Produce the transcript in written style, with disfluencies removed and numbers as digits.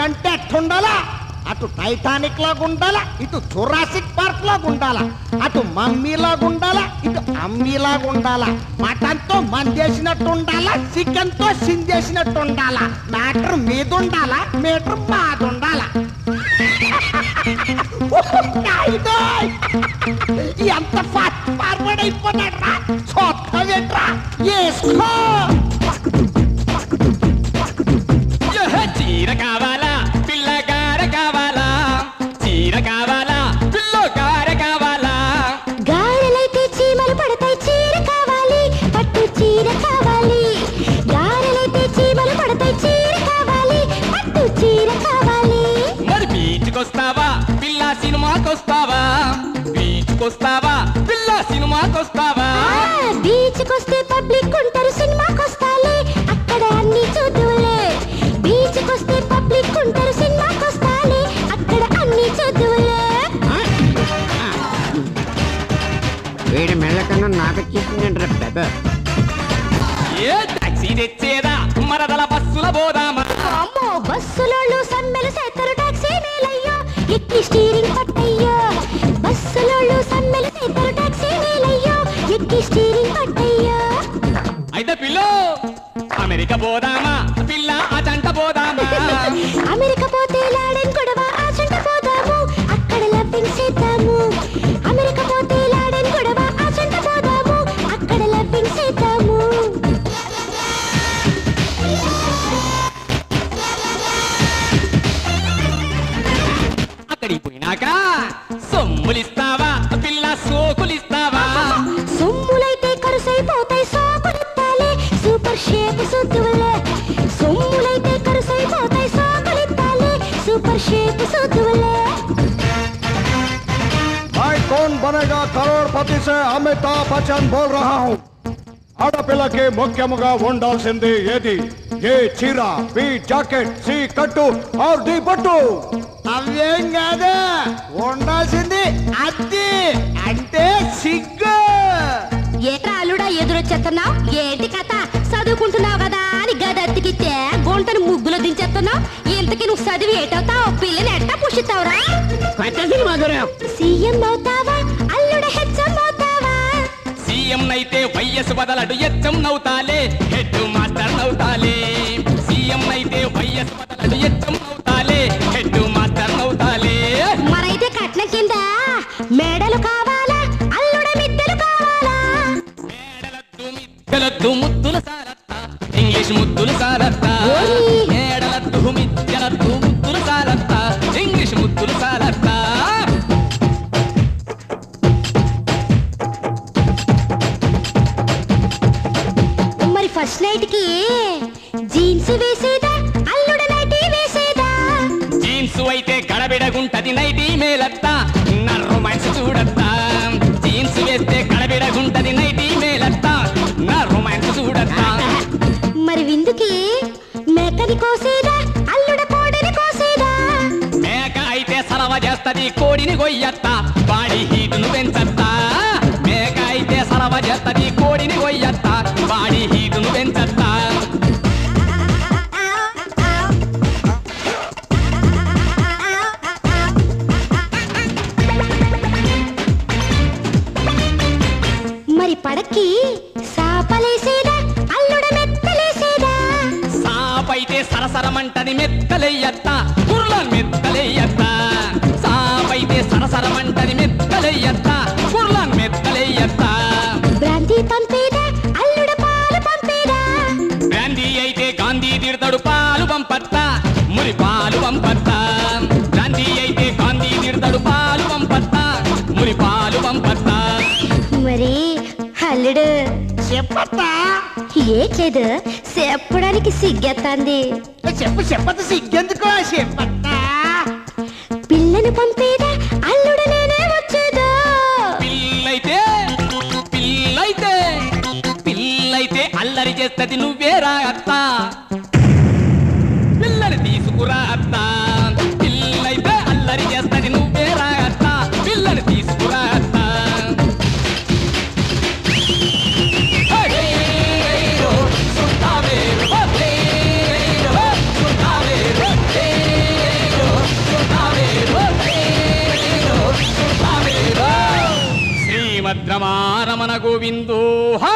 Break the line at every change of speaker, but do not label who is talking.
అంటే ఎట్టుండాలా? అటు టైటానిక్ లాగా ఉండాలా, ఇటు జురాసిక్ పార్క్ లాగా ఉండాలా, అటు మమ్మీ లాగా ఉండాలా, ఇటు అమ్మీ లాగా ఉండాలా, మటన్ తో మందేసినట్టు ఉండాలా, చికెన్ తో సిందేసినట్టు ఉండాలా, మ్యాటర్ మీద ఉండాలా, మీటర్ బాధ ఉండాలా. ఎంత ఫార్వర్డ్ అయిపోతాడు రా, చూస్తావేంట్రా? వేసుకో.
చీర కావాలా, పిల్లగార కావాలా, చీర కావాలా, పిల్లగార కావాలా.
గారెలైతే చీమలు పడతాయి, చీర కావాలి, పట్టు చీర కావాలి. గారెలైతే చీమలు పడతాయి, చీర కావాలి, పట్టు చీర కావాలి.
మరి బీచ్కొస్తావా పిల్ల సినిమాకొస్తావా, బీచ్కొస్తావా పిల్ల సినిమాకొస్తావా.
బీచ్కొస్తే పబ్లిక్ ఉంటారు, సినిమాకొస్తాలే అక్కడ అన్ని చూద్దులే. బీచ్కొస్తే పబ్లిక్ ఉంటారు, సినిమాకొస్తాలే అక్కడ అన్ని చూద్దులే.
వీడి మెళ్ళకన్నా నాకు చూస్తుందంటారా పెద్ద.
ఏ టాక్సీ తెచ్చేదా మరదల బస్సుల పోదామా.
అమ్మో బస్సులోళ్ళు సమ్మెలు చేస్తారు, టాక్సీ మేలయ్యో ఎక్కి స్టీరింగ్ పట్టయ్యో. బస్సులోళ్ళు సమ్మెలు చేస్తారు, టాక్సీ మేలయ్యో ఎక్కి స్టీరింగ్ పట్టయ్యో.
అయితే పిల్లో అమెరికా పోదామా, పిల్ల అజంట పోదామా.
అమెరికా పోతే లాడెన్ గొడవ ఆచంట పోదాము, అక్కడ లవ్వింగ్ చేద్దాము. అమెరికా పోతే లాడెన్ గొడవ ఆచంట పోదాము, అక్కడ లవ్వింగ్ చేద్దాము.
అక్కడికి పోయినాక సొమ్ములిస్తావా పిల్ల సోకులిస్తావా.
సొమ్ములైతే కరుసైపోతాయి, సోకులిత్తాలే సూపర్ షేప్ సుద్దులే. సొమ్ములైతే కరుసైపోతాయి, సోకులిత్తాలే సూపర్ షేప్ సుద్దులే.
मैं कौन बनेगा करोड़पति से अमिताभ बच्चन बोल रहा हूँ. ఆడపిల్లకి ముఖ్యముగా ఉండాల్సింది ఏది? ఏ చీర, బి జాకెట్, సి కట్టు, ఆర్ డి పట్టు. అవేం కాదు, ఉండాల్సింది అద్ది అంటే సిగ్గు.
ఏట్రా అల్లుడా ఎదురొచ్చేస్తున్నావు? ఏంటి కథ? చదువుకుంటున్నావు కదా అని గదెత్తికితే గొంతను ముగ్గులో దించేస్తున్నావు. ఇంతకి నువ్వు చదివి ఏటవుతావు? పిల్లని ఎట్టా పుషిస్తావురా? సీఎం అవుతావా, అల్లుడ హెచ్చం అవుతావా?
సీఎం నైతే వైఎస్ బదలడు ఎచ్చం నవ్వుతాలే, హెడ్ మాస్టర్ నవ్వుతాలే. సీఎం నైతే వైఎస్ బదలడు ఎచ్చం నవ్వుతాలే, హెడ్ మాస్టర్ నవ్వుతాలే.
మరైతే కట్నం కింద మేడలు కావాలా, అల్లుడ మిద్దెలు కావాలా?
మేడలద్దు ముద్దుల సారత్త, ఇంగ్లీష్ ముద్దులు సారత్త. మేడలద్దు మిద్దెలద్దు ముద్దులు సారత్త, ఇంగ్లీష్ ముద్దులు సారత్త.
మరి ఫస్ట్ నైట్ కి జీన్స్ వేసేదా, అల్లుడ నైటీ వేసేదా?
జీన్స్ అయితే గడబిడగుంటది, నైటీ మేలత్తా నా రొమాన్స్ చూడత్తా. జీన్స్ వేస్తే గడబిడగుంటది, నైటీ మేలత్తా నా రొమాన్స్ చూడత్తా.
మరి విందుకి మేకని కోసేదా, అల్లుడ కోడిని కోసేదా?
మేక అయితే సలవ చేస్తది, కోడిని కొయ్యత్తా బాడీ హీటును పెంచత్తా. మేక అయితే సలవ చేస్తది, కోడిని కొయ్యత్తా బాడీ హీటును పెంచత్తా.
మరి పడక్కి సాపలేసేదా, అల్లుడ మెత్తలేసేదా?
సాపైతే సరసరమంటది, మెత్తలెయ్యత్తా కుర్లాన్ మెత్తలెయ్యత్తా. సాపైతే సరసరమంటది, మెత్తలెయ్యత్తా కుర్లాన్ మెత్తలెయ్యత్తా.
బ్రాంతి పంపేదా, అల్లుడ పాలు పంపేదా?
బ్రాందీ అయితే గాంధీ తిడతాడు, పాలు పంపత్తా మురి పాలు పంపత్తా. బ్రాందీ అయితే గాంధీ తిడతాడు, పాలు పంపత్తా మురి పాలు పంపత్తా.
మరి అల్లుడు
చెప్పత్తా,
ఏట్లేదు, చెప్పడానికి సిగ్గెత్తాంది.
చెప్పత సిగ్గెందుకో చెప్పత్తా.
పిల్లను పంపేదా, అల్లుడు నేనే వచ్చేదా?
పిల్లైతే పిల్లైతే పిల్లైతే అల్లరి చేస్తది, నువ్వేరా అత్తా పిల్లని తీసుకురా అత్తా. పిల్లైతే అల్లరి చేస్తది, నువ్వేరా అత్తా పిల్లని తీసుకురా అత్తా. శ్రీమద్రమారమణ గోవిందో హా